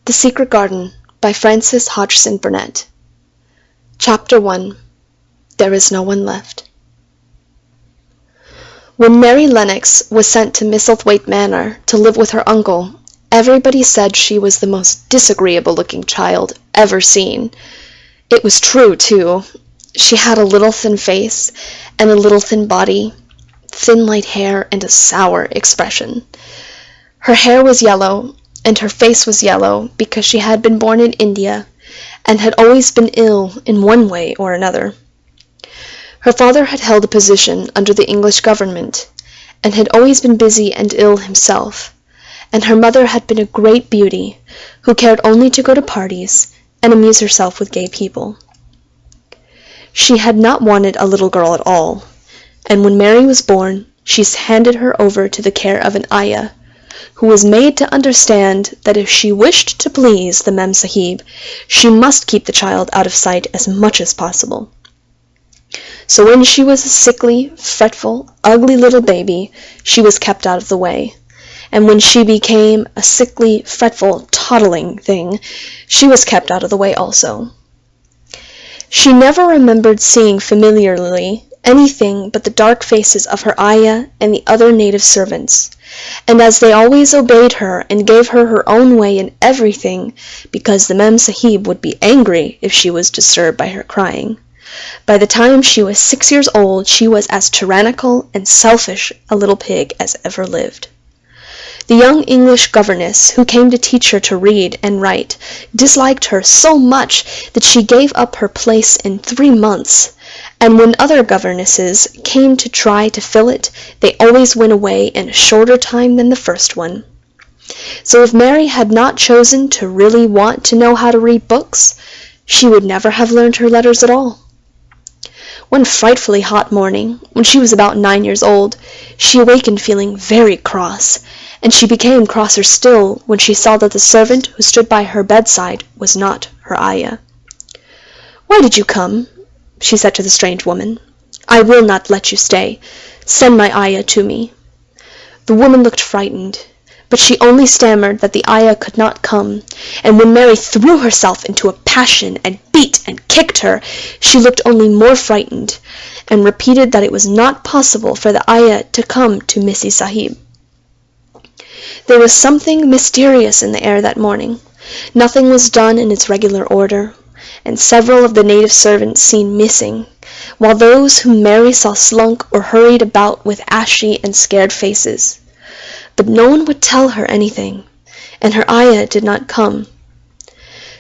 The Secret Garden by Frances Hodgson Burnett. Chapter 1. There is no one left. When Mary Lennox was sent to Misselthwaite Manor to live with her uncle, everybody said she was the most disagreeable-looking child ever seen. It was true, too. She had a little thin face and a little thin body, thin light hair, and a sour expression. Her hair was yellow, and her face was yellow because she had been born in India and had always been ill in one way or another. Her father had held a position under the English government and had always been busy and ill himself, and her mother had been a great beauty who cared only to go to parties and amuse herself with gay people. She had not wanted a little girl at all, and when Mary was born, she handed her over to the care of an ayah, who was made to understand that if she wished to please the Mem Sahib, she must keep the child out of sight as much as possible. So when she was a sickly, fretful, ugly little baby, she was kept out of the way, and when she became a sickly, fretful, toddling thing, she was kept out of the way also. She never remembered seeing familiarly anything but the dark faces of her ayah and the other native servants, and as they always obeyed her and gave her her own way in everything, because the Mem Sahib would be angry if she was disturbed by her crying, by the time she was 6 years old she was as tyrannical and selfish a little pig as ever lived. The young English governess who came to teach her to read and write disliked her so much that she gave up her place in 3 months, and when other governesses came to try to fill it, they always went away in a shorter time than the first one. So if Mary had not chosen to really want to know how to read books, she would never have learned her letters at all. One frightfully hot morning, when she was about 9 years old, she awakened feeling very cross, and she became crosser still when she saw that the servant who stood by her bedside was not her ayah. "Why did you come?" she said to the strange woman. "I will not let you stay. Send my ayah to me." The woman looked frightened, but she only stammered that the ayah could not come, and when Mary threw herself into a passion and beat and kicked her, she looked only more frightened, and repeated that it was not possible for the ayah to come to Missie Sahib. There was something mysterious in the air that morning. Nothing was done in its regular order, and several of the native servants seemed missing, while those whom Mary saw slunk or hurried about with ashy and scared faces. But no one would tell her anything, and her ayah did not come.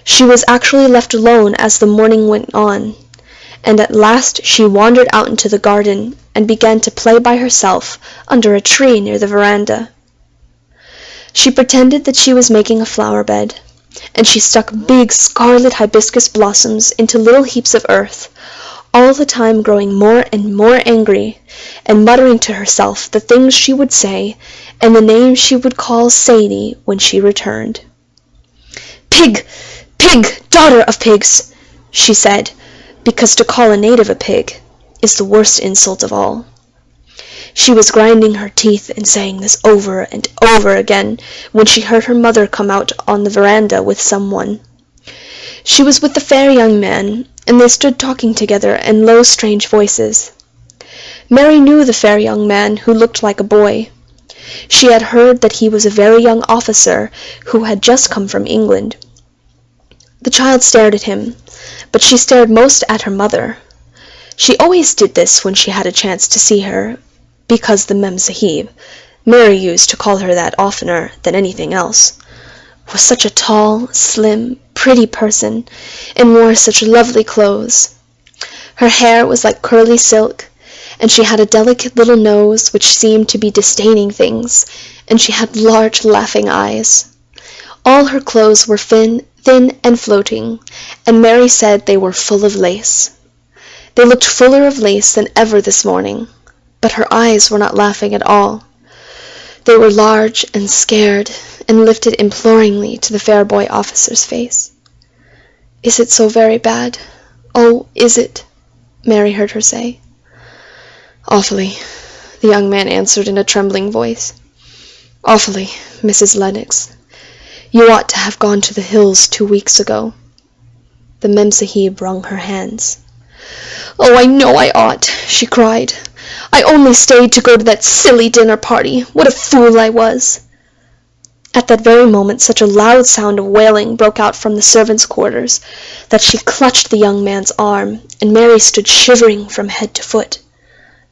She was actually left alone as the morning went on, and at last she wandered out into the garden and began to play by herself under a tree near the veranda. She pretended that she was making a flower bed, and she stuck big scarlet hibiscus blossoms into little heaps of earth, all the time growing more and more angry, and muttering to herself the things she would say, and the names she would call Sadie when she returned. "Pig! Pig! Daughter of pigs!" she said, because to call a native a pig is the worst insult of all. She was grinding her teeth and saying this over and over again when she heard her mother come out on the veranda with someone. She was with the fair young man, and they stood talking together in low, strange voices. Mary knew the fair young man who looked like a boy. She had heard that he was a very young officer who had just come from England. The child stared at him, but she stared most at her mother. She always did this when she had a chance to see her, because the Mem Sahib, Mary used to call her that oftener than anything else, was such a tall, slim, pretty person, and wore such lovely clothes. Her hair was like curly silk, and she had a delicate little nose which seemed to be disdaining things, and she had large laughing eyes. All her clothes were thin and floating, and Mary said they were full of lace. They looked fuller of lace than ever this morning, but her eyes were not laughing at all. They were large and scared, and lifted imploringly to the fair boy officer's face. "Is it so very bad? Oh, is it?" Mary heard her say. "Awfully," the young man answered in a trembling voice. "Awfully, Mrs. Lennox. You ought to have gone to the hills 2 weeks ago." The Memsahib wrung her hands. "Oh, I know I ought," she cried. "I only stayed to go to that silly dinner party. What a fool I was!" At that very moment such a loud sound of wailing broke out from the servants' quarters that she clutched the young man's arm, and Mary stood shivering from head to foot.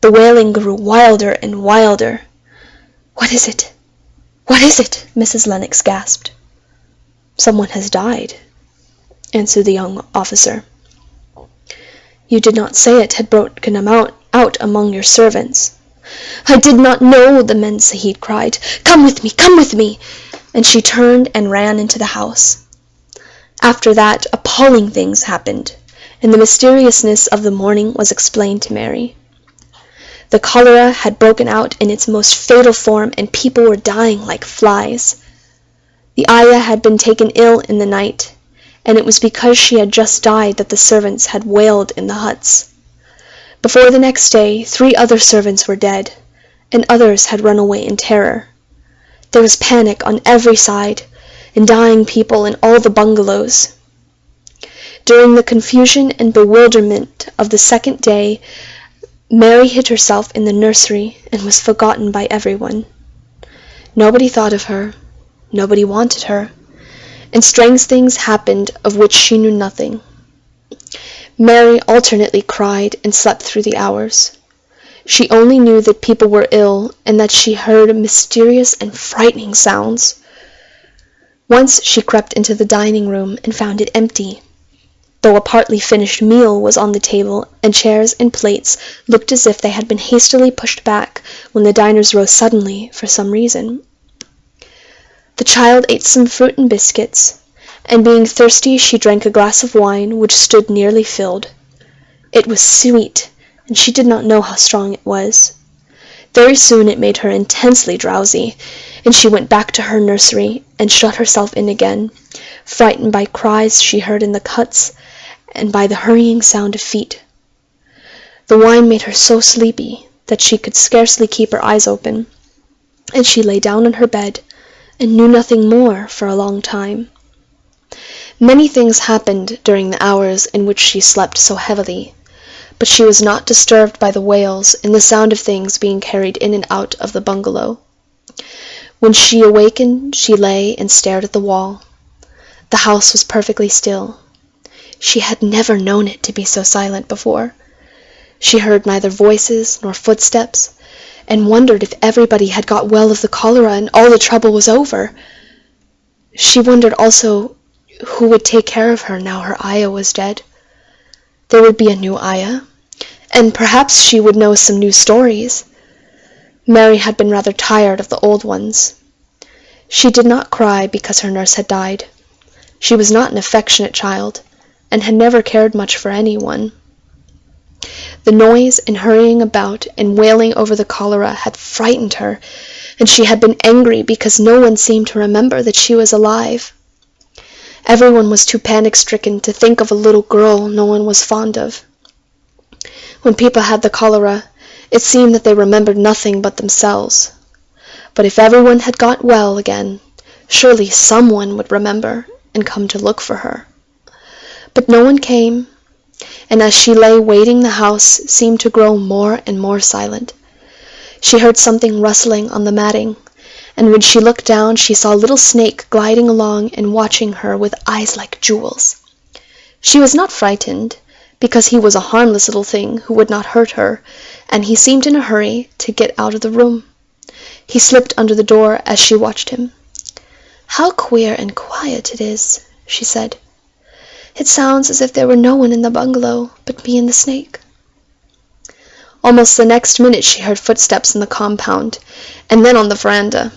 The wailing grew wilder and wilder. "What is it? What is it?" Mrs. Lennox gasped. "Someone has died," answered the young officer. "You did not say it had broken out among your servants." "I did not know," the Memsahib cried. "Come with me, come with me!" And she turned and ran into the house. After that, appalling things happened, and the mysteriousness of the morning was explained to Mary. The cholera had broken out in its most fatal form, and people were dying like flies. The ayah had been taken ill in the night, and it was because she had just died that the servants had wailed in the huts. Before the next day, 3 other servants were dead, and others had run away in terror. There was panic on every side, and dying people in all the bungalows. During the confusion and bewilderment of the second day, Mary hid herself in the nursery and was forgotten by everyone. Nobody thought of her, nobody wanted her, and strange things happened of which she knew nothing. Mary alternately cried and slept through the hours. She only knew that people were ill, and that she heard mysterious and frightening sounds. Once she crept into the dining room and found it empty, though a partly finished meal was on the table, and chairs and plates looked as if they had been hastily pushed back when the diners rose suddenly for some reason. The child ate some fruit and biscuits, and being thirsty she drank a glass of wine which stood nearly filled. It was sweet, and she did not know how strong it was. Very soon it made her intensely drowsy, and she went back to her nursery and shut herself in again, frightened by cries she heard in the huts and by the hurrying sound of feet. The wine made her so sleepy that she could scarcely keep her eyes open, and she lay down on her bed and knew nothing more for a long time. Many things happened during the hours in which she slept so heavily, but she was not disturbed by the wails and the sound of things being carried in and out of the bungalow. When she awakened, she lay and stared at the wall. The house was perfectly still. She had never known it to be so silent before. She heard neither voices nor footsteps, and wondered if everybody had got well of the cholera and all the trouble was over. She wondered also who would take care of her now her ayah was dead. There would be a new ayah, and perhaps she would know some new stories. Mary had been rather tired of the old ones. She did not cry because her nurse had died. She was not an affectionate child, and had never cared much for anyone. The noise and hurrying about and wailing over the cholera had frightened her, and she had been angry because no one seemed to remember that she was alive. Everyone was too panic-stricken to think of a little girl no one was fond of. When people had the cholera, it seemed that they remembered nothing but themselves. But if everyone had got well again, surely someone would remember and come to look for her. But no one came, and as she lay waiting, the house seemed to grow more and more silent. She heard something rustling on the matting, and when she looked down she saw a little snake gliding along and watching her with eyes like jewels. She was not frightened, because he was a harmless little thing who would not hurt her, and he seemed in a hurry to get out of the room. He slipped under the door as she watched him. "How queer and quiet it is," she said. "It sounds as if there were no one in the bungalow but me and the snake." Almost the next minute she heard footsteps in the compound, and then on the veranda.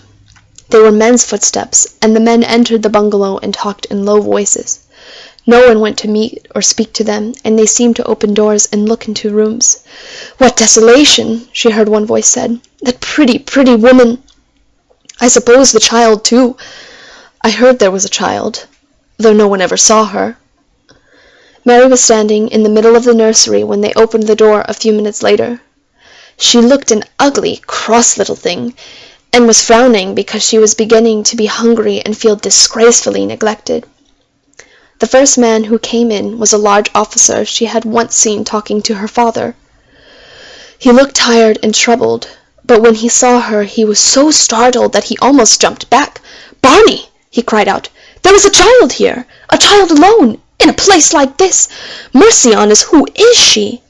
They were men's footsteps, and the men entered the bungalow and talked in low voices. No one went to meet or speak to them, and they seemed to open doors and look into rooms. "What desolation!" she heard one voice said. "That pretty, pretty woman! I suppose the child, too. I heard there was a child, though no one ever saw her." Mary was standing in the middle of the nursery when they opened the door a few minutes later. She looked an ugly, cross little thing, and was frowning because she was beginning to be hungry and feel disgracefully neglected. The first man who came in was a large officer she had once seen talking to her father. He looked tired and troubled, but when he saw her he was so startled that he almost jumped back. "Barney!" he cried out. "There is a child here! A child alone! In a place like this! Mercy on us, who is she?"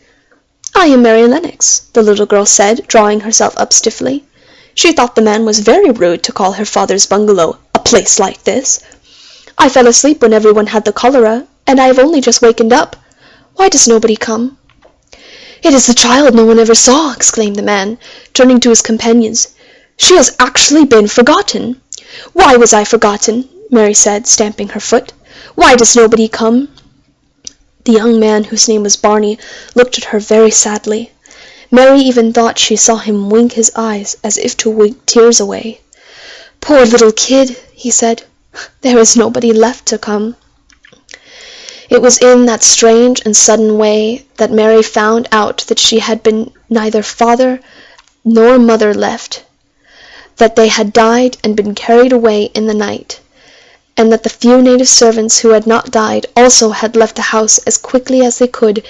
"I am Mary Lennox," the little girl said, drawing herself up stiffly. She thought the man was very rude to call her father's bungalow a place like this. "I fell asleep when everyone had the cholera, and I have only just wakened up. Why does nobody come?" "It is the child no one ever saw," exclaimed the man, turning to his companions. "She has actually been forgotten." "Why was I forgotten?" Mary said, stamping her foot. "Why does nobody come?" The young man, whose name was Barney, looked at her very sadly. Mary even thought she saw him wink his eyes as if to wink tears away. "Poor little kid," he said. "There is nobody left to come." It was in that strange and sudden way that Mary found out that she had been neither father nor mother left, that they had died and been carried away in the night, and that the few native servants who had not died also had left the house as quickly as they could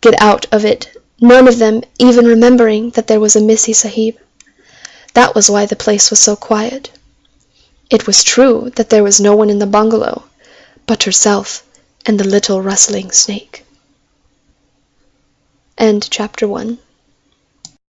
get out of it, none of them even remembering that there was a Missie Sahib. That was why the place was so quiet. It was true that there was no one in the bungalow but herself and the little rustling snake. End chapter 1.